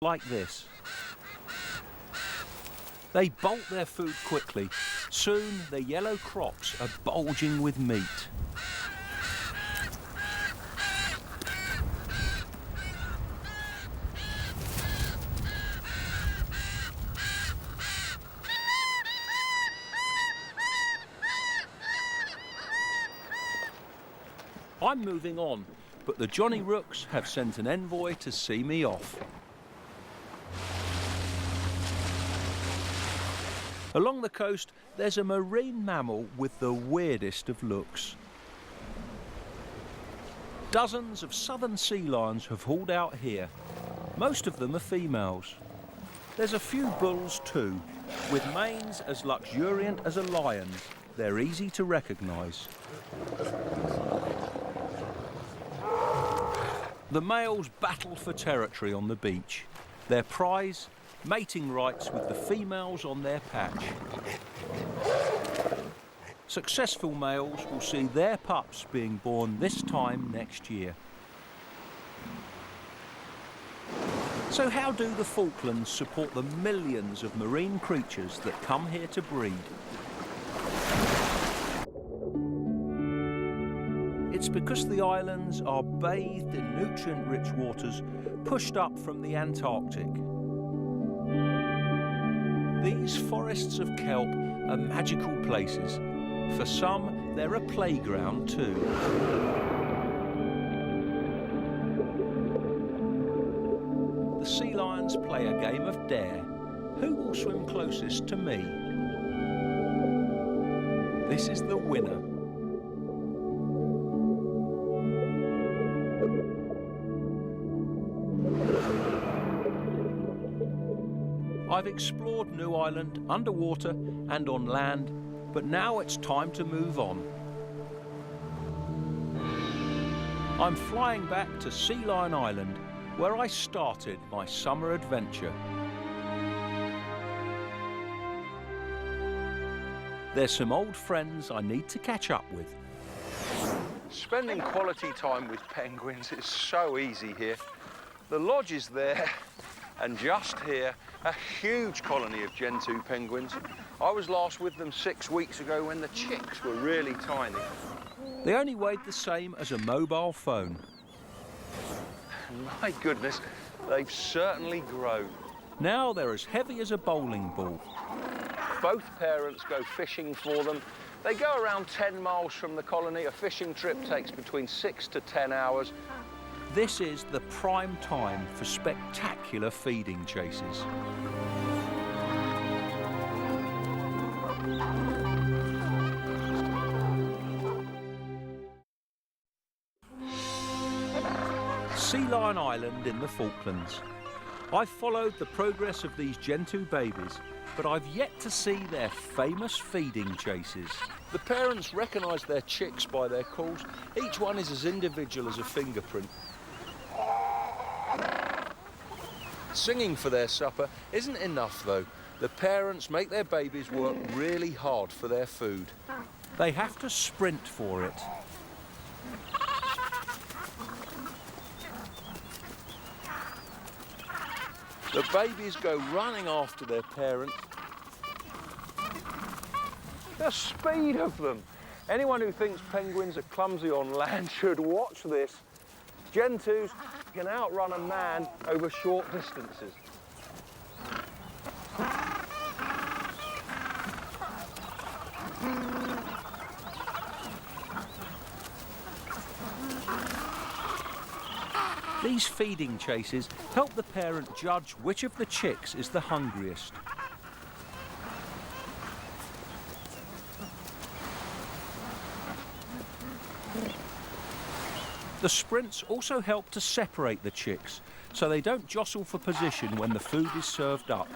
like this. They bolt their food quickly. Soon their yellow crops are bulging with meat. I'm moving on, but the Johnny Rooks have sent an envoy to see me off. Along the coast, there's a marine mammal with the weirdest of looks. Dozens of southern sea lions have hauled out here. Most of them are females. There's a few bulls too, with manes as luxuriant as a lion's. They're easy to recognise. The males battle for territory on the beach. Their prize, mating rights with the females on their patch. Successful males will see their pups being born this time next year. So how do the Falklands support the millions of marine creatures that come here to breed? It's because the islands are bathed in nutrient-rich waters pushed up from the Antarctic. These forests of kelp are magical places. For some, they're a playground too. The sea lions play a game of dare. Who will swim closest to me? This is the winner. I've explored New Ireland underwater and on land, but now it's time to move on. I'm flying back to Sea Lion Island, where I started my summer adventure. There's some old friends I need to catch up with. Spending quality time with penguins is so easy here. The lodge is there, and just here, a huge colony of Gentoo penguins. I was last with them 6 weeks ago when the chicks were really tiny. They only weighed the same as a mobile phone. My goodness, they've certainly grown. Now they're as heavy as a bowling ball. Both parents go fishing for them. They go around 10 miles from the colony. A fishing trip takes between 6 to 10 hours. This is the prime time for spectacular feeding chases. Sea Lion Island in the Falklands. I've followed the progress of these Gentoo babies, but I've yet to see their famous feeding chases. The parents recognise their chicks by their calls. Each one is as individual as a fingerprint. Singing for their supper isn't enough though. The parents make their babies work really hard for their food. They have to sprint for it. The babies go running after their parent. The speed of them! Anyone who thinks penguins are clumsy on land should watch this. Gentoos can outrun a man over short distances. These feeding chases help the parent judge which of the chicks is the hungriest. The sprints also help to separate the chicks, so they don't jostle for position when the food is served up,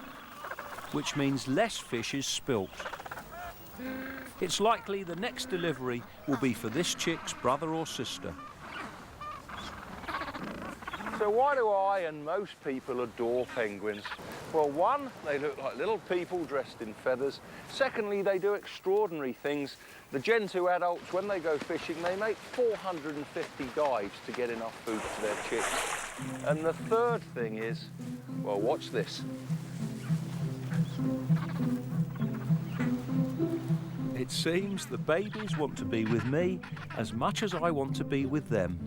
which means less fish is spilt. It's likely the next delivery will be for this chick's brother or sister. So why do I and most people adore penguins? Well, one, they look like little people dressed in feathers. Secondly, they do extraordinary things. The Gentoo adults, when they go fishing, they make 450 dives to get enough food for their chicks. And the third thing is, well, watch this. It seems the babies want to be with me as much as I want to be with them.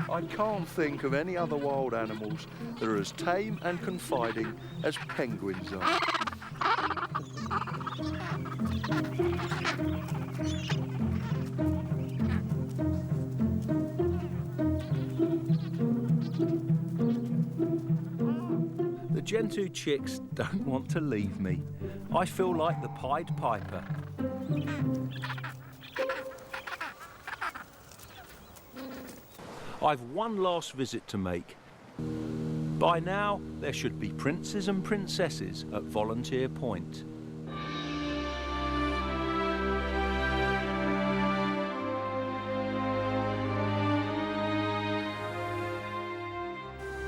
I can't think of any other wild animals that are as tame and confiding as penguins are. The Gentoo chicks don't want to leave me. I feel like the Pied Piper. I've one last visit to make. By now, there should be princes and princesses at Volunteer Point.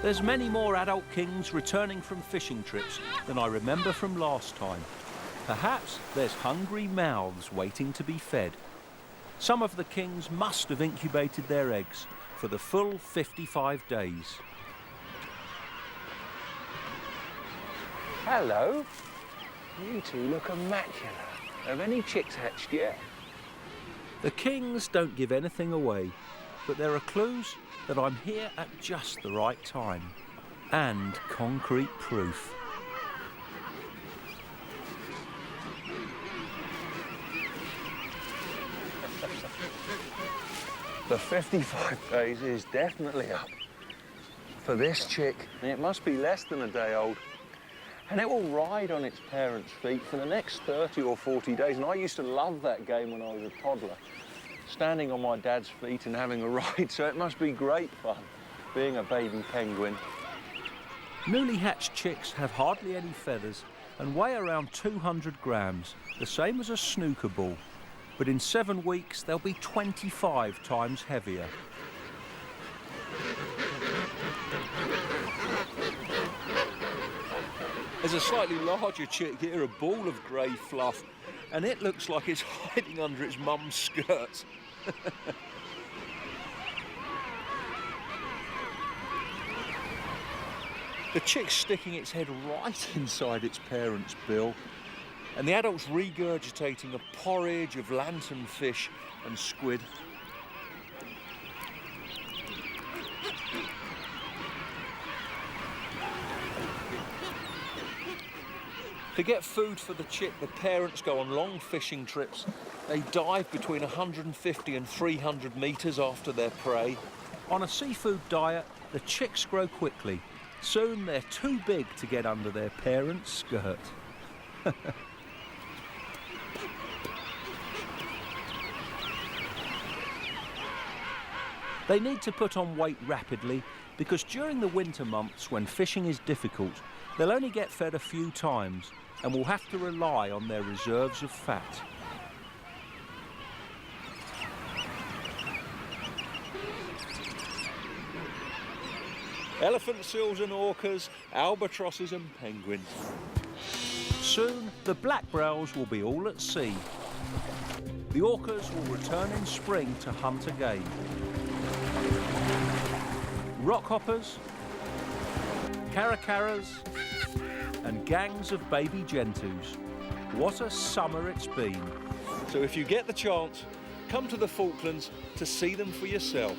There's many more adult kings returning from fishing trips than I remember from last time. Perhaps there's hungry mouths waiting to be fed. Some of the kings must have incubated their eggs for the full 55 days. Hello. You two look immaculate. Have any chicks hatched yet? The kings don't give anything away, but there are clues that I'm here at just the right time, and concrete proof. The 55 days is definitely up for this chick. It must be less than a day old. And it will ride on its parents' feet for the next 30 or 40 days. And I used to love that game when I was a toddler, standing on my dad's feet and having a ride. So it must be great fun being a baby penguin. Newly hatched chicks have hardly any feathers and weigh around 200 grams, the same as a snooker ball. But in 7 weeks, they'll be 25 times heavier. There's a slightly larger chick here, a ball of grey fluff, and it looks like it's hiding under its mum's skirt. The chick's sticking its head right inside its parent's bill, and the adult's regurgitating a porridge of lanternfish and squid. To get food for the chick, the parents go on long fishing trips. They dive between 150 and 300 metres after their prey. On a seafood diet, the chicks grow quickly. Soon they're too big to get under their parents' skirt. They need to put on weight rapidly because during the winter months when fishing is difficult, they'll only get fed a few times and will have to rely on their reserves of fat. Elephant seals and orcas, albatrosses and penguins. Soon, the black browse will be all at sea. The orcas will return in spring to hunt again. Rockhoppers, caracaras, and gangs of baby gentoos. What a summer it's been. So if you get the chance, come to the Falklands to see them for yourself.